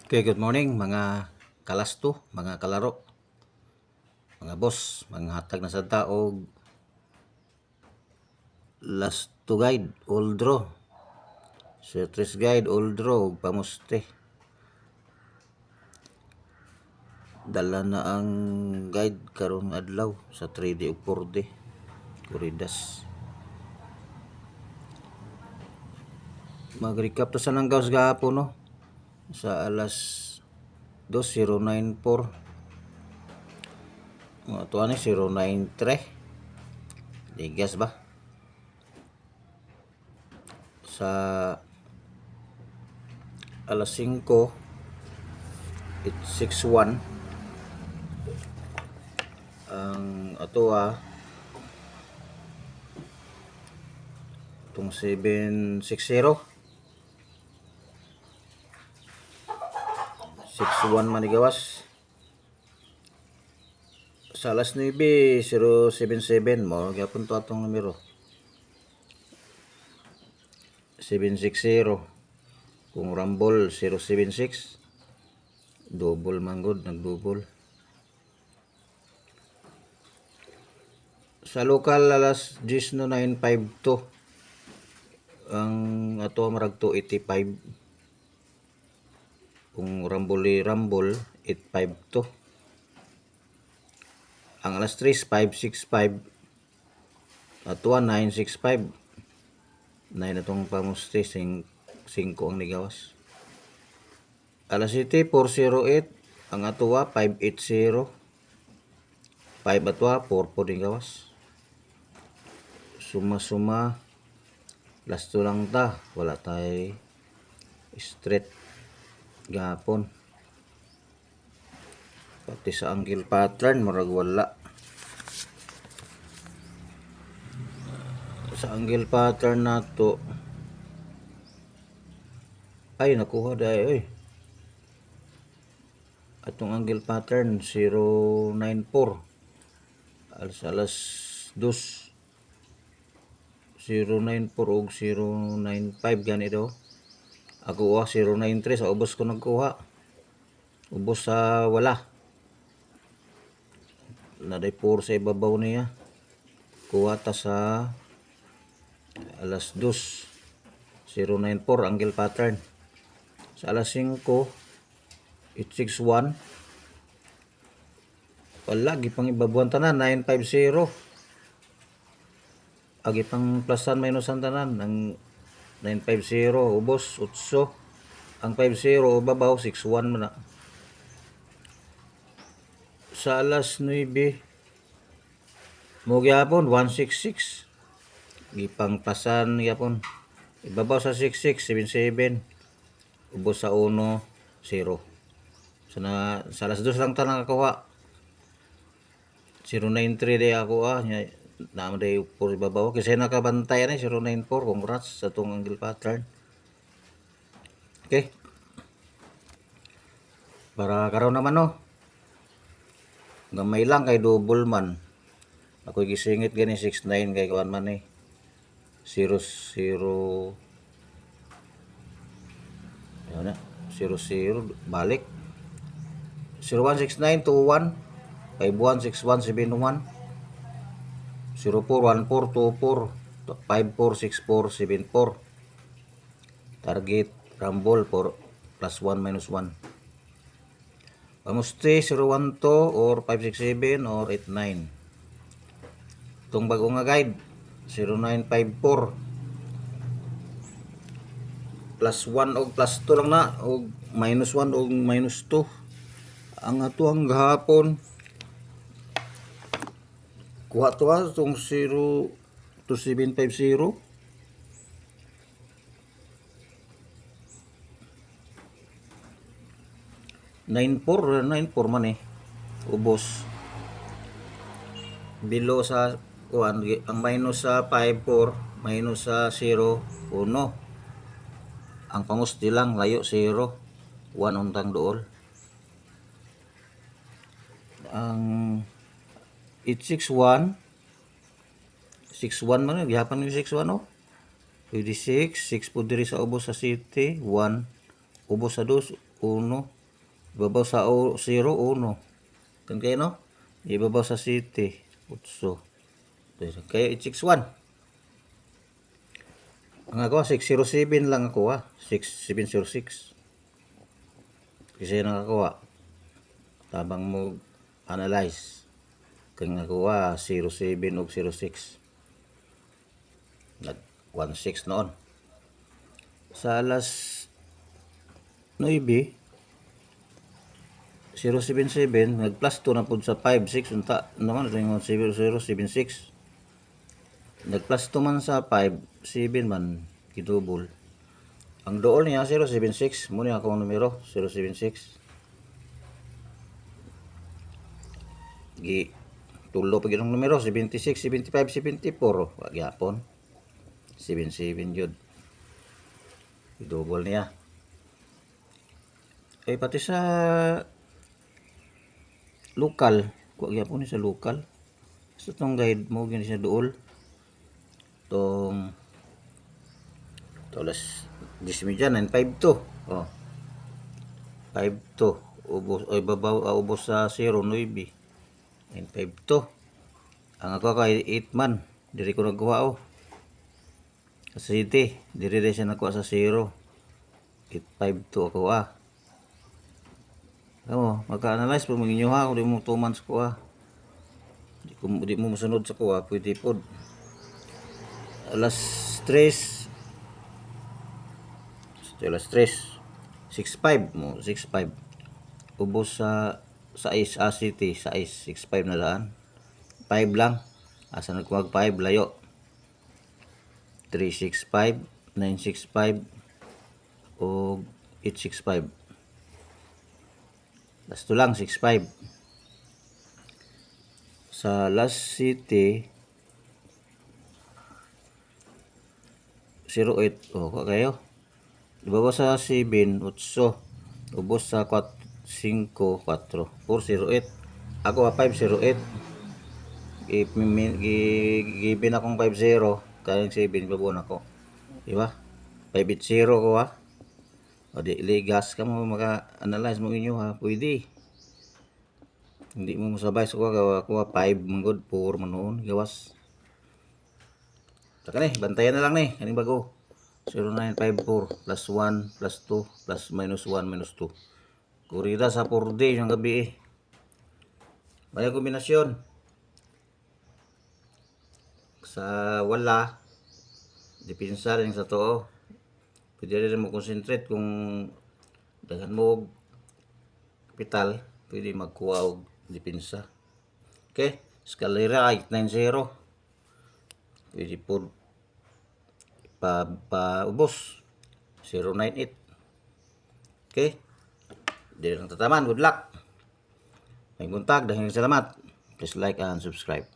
Okay, good morning mga kalasto, mga kalaro, mga boss, mga hatag na sa taog, last to guide, old draw, series guide, old draw, pamuste. Dala na ang guide karong adlaw sa 3D o 4D, Kuridas. Mag-recap to sa langgaws gahapon no, sa alas 2:094. Ito ano 093. Digas ba? Sa alas 5 861 ang ato itong 760 61 manigawas sa alas 9:077 mo gyapon to atong numero 760 kung Rumble 076 double man good nagdouble sa local alas 10:952 ang ato marag 285 kung Rumble 852 ang alas 3 565 ato 965 9 atong pamuste 5 ang ligawas alas 7 408 ang ato 580 5 ato 4 po din gawas suma lasto lang ta wala tay straight gapon pati sa angle pattern murag wala sa angle pattern nato ay nakuha dahil atong angle pattern 094 alas 2 094 og 095 gani daw ako 093 sa ubos ko nagkuha ubos sa wala naday 4 sa ibabaw niya kuha ta sa alas 2 094 angle pattern sa alas 5 861 wala gipang ibabuan tanan 950 agi pang plusan minusan tanan ang 950 ubos 8 ang 50 babaw 61 man na sa alas 9 mo gyapon 166 gipang pasan gyapon ibabaw sa 66 77 ubos sa 1 0 sa alas 2 lang ta nakakuha 093 day ako nya naman day por ibabaw kasi nakabantay na 094 congrats sa tong angle pattern okay para karon naman no gamay lang kay double man ako gisingit gani 69 kay kuan man 00 yan na 00 balik 016921 516171 041424 546474 target Rumble for +1 -1 pamuste 012 or 567 or 89 itong bago nga guide 0954 +1 o +2 lang na o -1 o -2 ang ato ang gahapon kuha to itong 02750 94 man ubos below sa kuan ang minus sa 54 minus sa 0 1 ang pangusti lang layo 0 1 untang dool ang 861 61 man gihapan yung 61 26 6 po diri sa ubos sa city 1 ubos sa 2 1 Ibabaw sa 0, 1. Kan kayo no? Ibabaw sa 7, 8. Kaya 861. Ang ako 607 lang ako 6706. Kasi nakakuha. Tabang mo analyze. Kaya ako 07 o 06. Nag 16 noon. Sa alas 9, 077, nag plus 2 na po sa 5, 6, unta naman, ito yung 0076. Nag plus 2 man sa 5, 7 man, kidubol. Ang dool niya, 076, muna akong numero, 076. Tulo pa ginong numero, 76, 75, 74, wag yapon. 77 yun. Kidubol niya. Pati sa lokal, wag yapon ni sa lokal. Sa tong guide mo, gini siya dool. Tong alas 10:00, 952. 52. Ubos ay babaw ubos sa 09. 952. Ang ako kay 8 man, diri ko nagkuha Sa city, diri siya nakuha sa 0. 852 ako magka-analyze po mga inyo kung di mo 2 months ko Di mo masunod sa pwede po. Alas 3, 6.5 mo, 6.5. Ubos sa city, sa 6.5 na daan. 5 lang. Asa nagkuwag 5, layo. 3.65, 9.65, o 8.65. Last lang, 6.5. Sa last city, 08. Kayo. Diba sa 7, 8. Ubos sa 5, 4. 408. Ako 508. Gibin akong 50. Kaya 7 babon ako. Diba? 580 ko O di ligas ka mo maka-analyze mo inyo pwede. Hindi mo masabay sa kuha 5 manggod 4 manoon gawas. Taka bantayan na lang kaning bago. 0954 plus 1 plus 2 plus minus 1 minus 2. Kurida sa 4 day yung gabi May kombinasyon. Sa wala, depensa rin sa too. Pwede rin mo concentrate kung daghan mo kapital, pwede magkuha og depensa. Okay, eskalera 890. Pwede po ubos 098. Okay, di lang tataman. Good luck. May buntag, dahil salamat. Please like and subscribe.